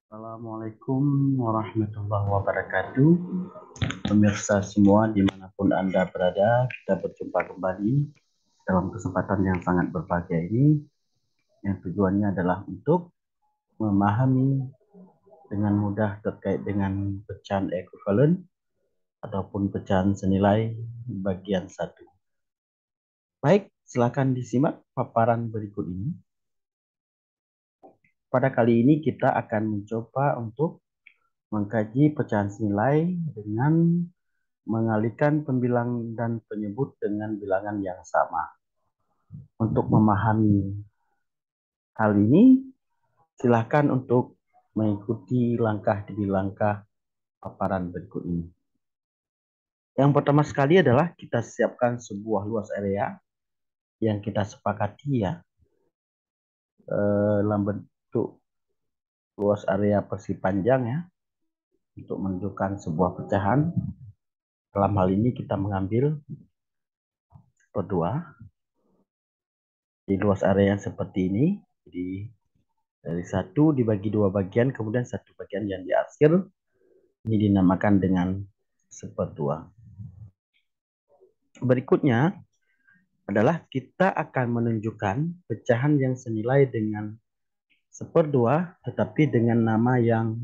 Assalamualaikum warahmatullahi wabarakatuh. Pemirsa semua dimanapun Anda berada, kita berjumpa kembali dalam kesempatan yang sangat berbahagia ini, yang tujuannya adalah untuk memahami dengan mudah terkait dengan pecahan ekuivalen ataupun pecahan senilai bagian satu. Baik, silakan disimak paparan berikut ini. Pada kali ini kita akan mencoba untuk mengkaji pecahan senilai dengan mengalihkan pembilang dan penyebut dengan bilangan yang sama. Untuk memahami hal ini, silakan untuk mengikuti langkah demi langkah paparan berikut ini. Yang pertama sekali adalah kita siapkan sebuah luas area yang kita sepakati ya, dalam bentuk luas area persegi panjang ya, untuk menunjukkan sebuah pecahan. Dalam hal ini kita mengambil per 2 di luas area yang seperti ini. Jadi dari 1 dibagi 2 bagian, kemudian 1 bagian yang diarsir, ini dinamakan dengan 1/2. Berikutnya adalah kita akan menunjukkan pecahan yang senilai dengan 1/2, tetapi dengan nama yang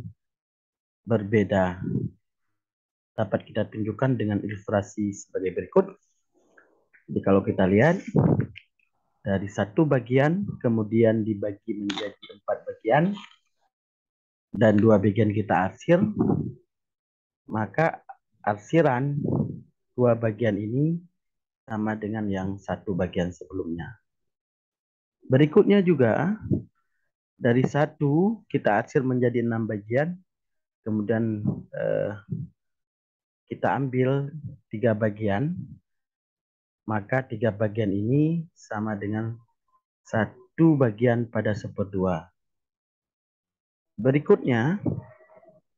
berbeda. Dapat kita tunjukkan dengan ilustrasi sebagai berikut. Jadi kalau kita lihat, dari 1 bagian, kemudian dibagi menjadi 4 bagian, dan 2 bagian kita arsir, maka arsiran 2 bagian ini sama dengan yang 1 bagian sebelumnya. Berikutnya juga, dari 1 kita arsir menjadi 6 bagian, kemudian kita ambil 3 bagian, maka 3 bagian ini sama dengan 1 bagian pada 1/2. Berikutnya,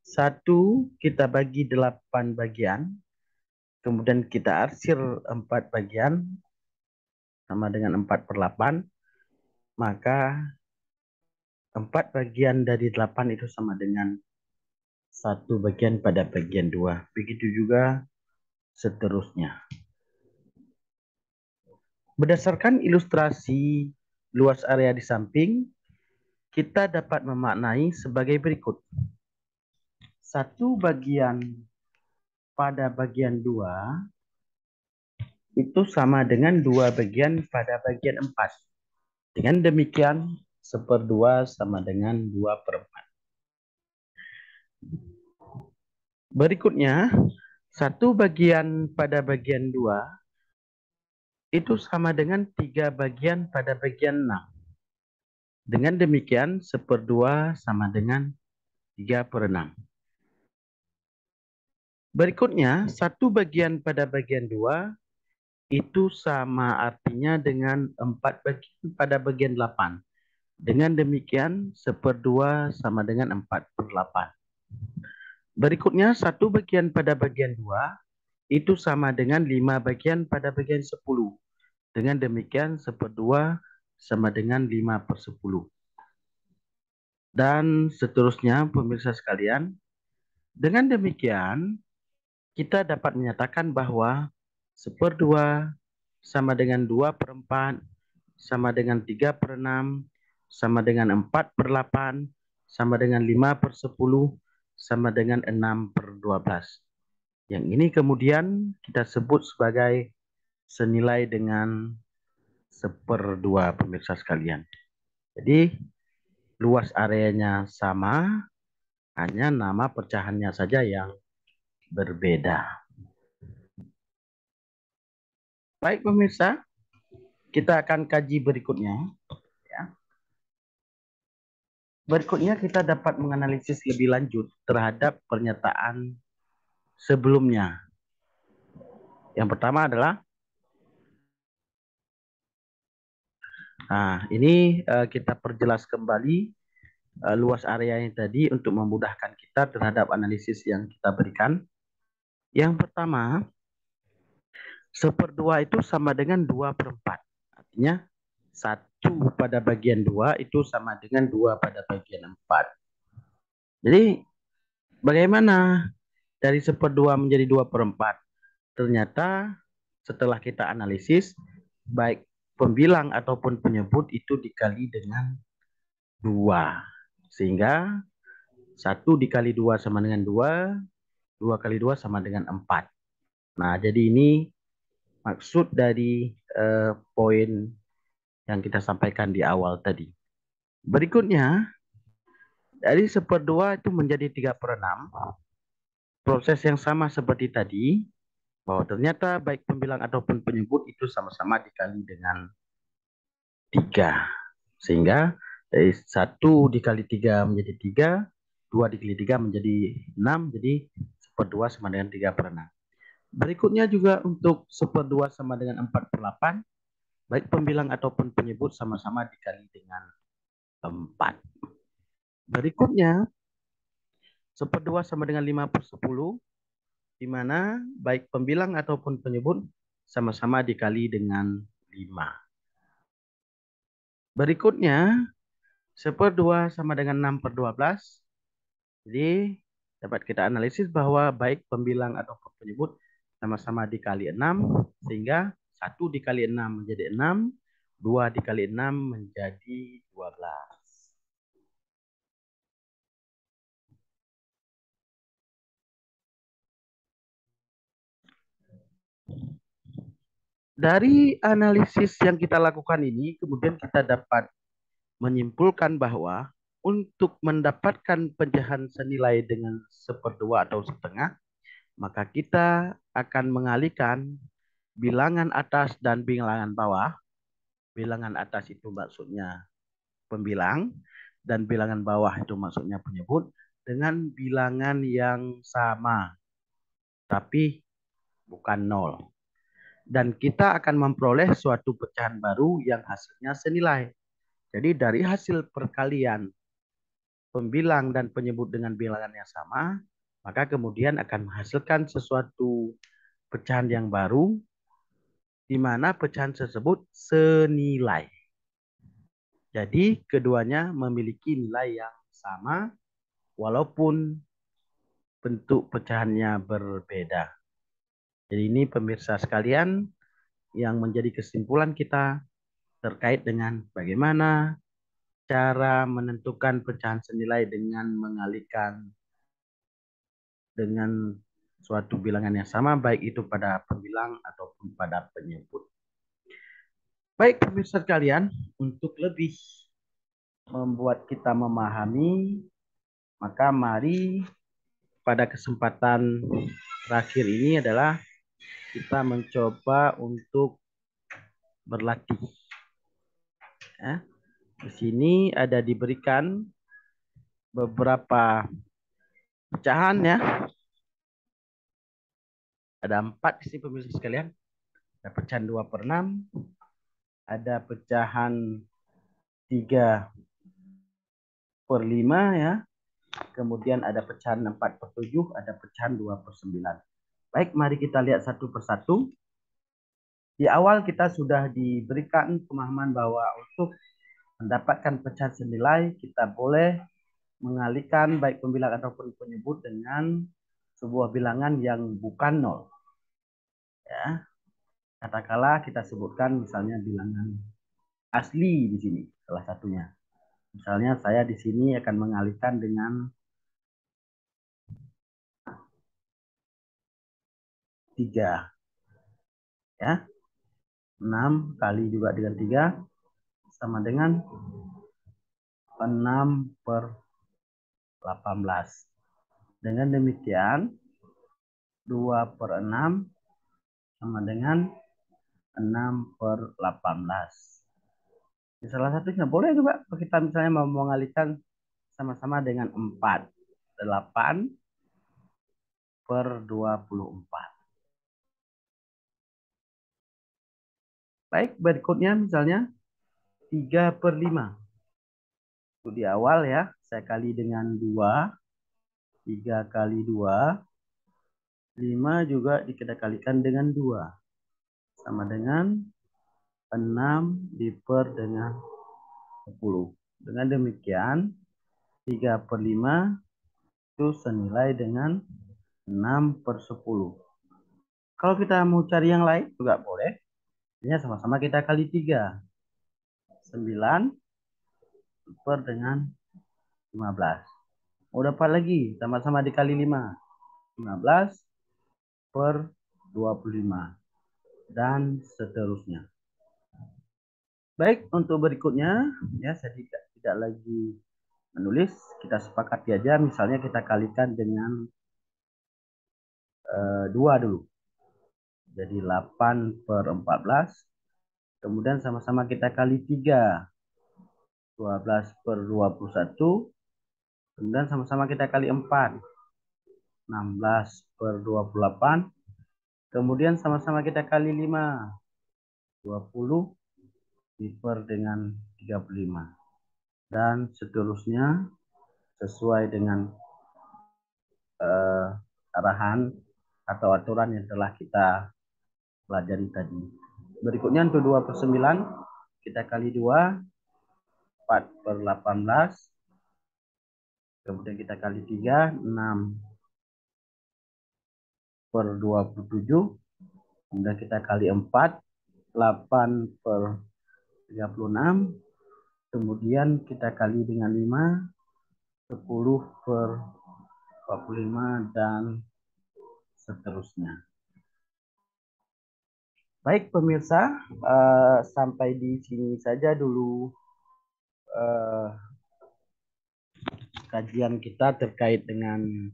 1 kita bagi 8 bagian, kemudian kita arsir 4 bagian, sama dengan 4/8, maka 4 bagian dari 8 itu sama dengan 1 bagian pada bagian 2. Begitu juga seterusnya. Berdasarkan ilustrasi luas area di samping, kita dapat memaknai sebagai berikut. 1 bagian pada bagian 2 itu sama dengan 2 bagian pada bagian 4. Dengan demikian, 1/2 sama dengan 2/4. Berikutnya, 1 bagian pada bagian 2 itu sama dengan 3 bagian pada bagian 6. Dengan demikian, 1/2 sama dengan 3/6. Berikutnya, 1 bagian pada bagian 2 itu sama artinya dengan 4 bagian pada bagian 8. Dengan demikian, 1/2 sama dengan 4/8. Berikutnya, 1 bagian pada bagian 2 itu sama dengan 5 bagian pada bagian 10. Dengan demikian, 1/2 sama dengan 5/10. Dan seterusnya, pemirsa sekalian. Dengan demikian, kita dapat menyatakan bahwa 1/2 sama dengan 2/4, sama dengan 3/6, sama dengan 4/8, sama dengan 5/10, sama dengan 6/12. Yang ini kemudian kita sebut sebagai senilai dengan 1/2, pemirsa sekalian. Jadi luas areanya sama, hanya nama pecahannya saja yang berbeda. Baik pemirsa, kita akan kaji berikutnya. Berikutnya kita dapat menganalisis lebih lanjut terhadap pernyataan sebelumnya. Yang pertama adalah, ini kita perjelas kembali luas area yang tadi untuk memudahkan kita terhadap analisis yang kita berikan. Yang pertama, 1/2 itu sama dengan 2/4. Artinya 1 pada bagian 2 itu sama dengan 2 pada bagian 4. Jadi bagaimana dari 1/2 menjadi 2/4? Ternyata setelah kita analisis, baik pembilang ataupun penyebut itu dikali dengan 2. Sehingga 1 dikali 2 sama dengan 2, 2 kali 2 sama dengan 4. Nah, jadi ini maksud dari poin yang kita sampaikan di awal tadi. Berikutnya, dari 1/2 itu menjadi 3/6. Proses yang sama seperti tadi, bahwa ternyata baik pembilang ataupun penyebut itu sama-sama dikali dengan 3. Sehingga dari 1 dikali 3 menjadi 3, 2 dikali 3 menjadi 6, jadi 1/2 sama dengan 3/6. Berikutnya juga untuk 1/2 sama dengan 4/8, baik pembilang ataupun penyebut sama-sama dikali dengan 4. Berikutnya, 1/2 sama dengan 5/10, di mana baik pembilang ataupun penyebut sama-sama dikali dengan 5. Berikutnya, 1/2 sama dengan 6/12. Jadi, dapat kita analisis bahwa baik pembilang ataupun penyebut sama-sama dikali 6, sehingga 1 dikali 6 menjadi 6, 2 dikali 6 menjadi 12. Dari analisis yang kita lakukan ini, kemudian kita dapat menyimpulkan bahwa untuk mendapatkan pecahan senilai dengan 1/2 atau setengah, maka kita akan mengalihkan bilangan atas dan bilangan bawah. Bilangan atas itu maksudnya pembilang, dan bilangan bawah itu maksudnya penyebut, dengan bilangan yang sama, tapi bukan 0. Dan kita akan memperoleh suatu pecahan baru yang hasilnya senilai. Jadi dari hasil perkalian pembilang dan penyebut dengan bilangan yang sama, maka kemudian akan menghasilkan sesuatu pecahan yang baru, di mana pecahan tersebut senilai. Jadi keduanya memiliki nilai yang sama, walaupun bentuk pecahannya berbeda. Jadi ini pemirsa sekalian yang menjadi kesimpulan kita terkait dengan bagaimana cara menentukan pecahan senilai dengan mengalihkan dengan suatu bilangan yang sama, baik itu pada pembilang ataupun pada penyebut. Baik pemirsa sekalian, untuk lebih membuat kita memahami, maka mari pada kesempatan terakhir ini adalah kita mencoba untuk berlatih. Ya. Di sini ada diberikan beberapa pecahan ya. Ada 4 di sini pemirsa sekalian. Ada pecahan 2/6, ada pecahan 3/5 ya. Kemudian ada pecahan 4/7, ada pecahan 2/9. Baik, mari kita lihat satu persatu. Di awal kita sudah diberikan pemahaman bahwa untuk mendapatkan pecahan senilai, kita boleh mengalihkan baik pembilang ataupun penyebut dengan sebuah bilangan yang bukan 0. Ya. Katakanlah kita sebutkan misalnya bilangan asli di sini, salah satunya. Misalnya saya di sini akan mengalihkan dengan 3. Ya. 6 kali juga dengan 3 sama dengan 6/18. Dengan demikian 2/6 sama dengan 6/18. Salah satunya boleh juga kita misalnya mau mengalihkan sama-sama dengan 4. 8/24. Baik, berikutnya misalnya 3/5. Itu di awal ya, saya kali dengan 2. 3 kali 2. 5 juga kita kalikan dengan 2. Sama dengan 6 diper dengan 10. Dengan demikian 3/5 itu senilai dengan 6/10. Kalau kita mau cari yang lain juga boleh. Ini sama-sama kita kali 3. 9 per dengan 15. Mau dapat lagi, sama-sama dikali 5. 15 per 25. Dan seterusnya. Baik, untuk berikutnya, ya saya tidak lagi menulis. Kita sepakati aja, misalnya kita kalikan dengan 2 dulu. Jadi 8/14. Kemudian sama-sama kita kali 3. 12/21. Kemudian sama-sama kita kali 4. 16/28. Kemudian sama-sama kita kali 5. 20 diper dengan 35. Dan seterusnya sesuai dengan arahan atau aturan yang telah kita pelajari tadi. Berikutnya untuk 2/9 kita kali 2, 4/18. Kemudian kita kali 3, 6/27. Kemudian kita kali 4, 8/36. Kemudian kita kali dengan 5, 10/45 dan seterusnya. Baik pemirsa, sampai di sini saja dulu kajian kita terkait dengan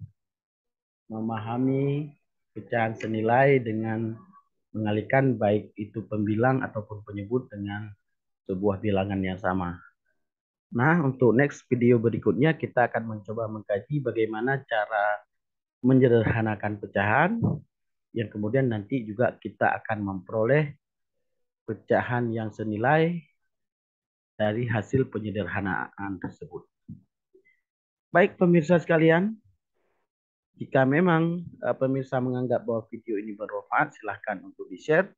memahami pecahan senilai dengan mengalihkan baik itu pembilang ataupun penyebut dengan sebuah bilangan yang sama. Nah, untuk next video berikutnya kita akan mencoba mengkaji bagaimana cara menyederhanakan pecahan yang kemudian nanti juga kita akan memperoleh pecahan yang senilai dari hasil penyederhanaan tersebut. Baik pemirsa sekalian, jika memang pemirsa menganggap bahwa video ini bermanfaat, silahkan untuk di-share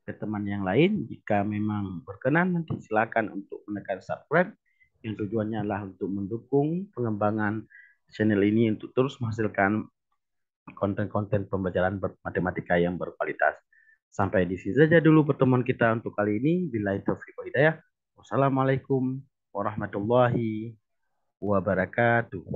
ke teman yang lain. Jika memang berkenan, nanti silahkan untuk menekan subscribe yang tujuannya adalah untuk mendukung pengembangan channel ini untuk terus menghasilkan konten-konten pembelajaran matematika yang berkualitas. Sampai di sini saja dulu pertemuan kita untuk kali ini. Billahi taufiq wal hidayah. Wassalamualaikum warahmatullahi wabarakatuh.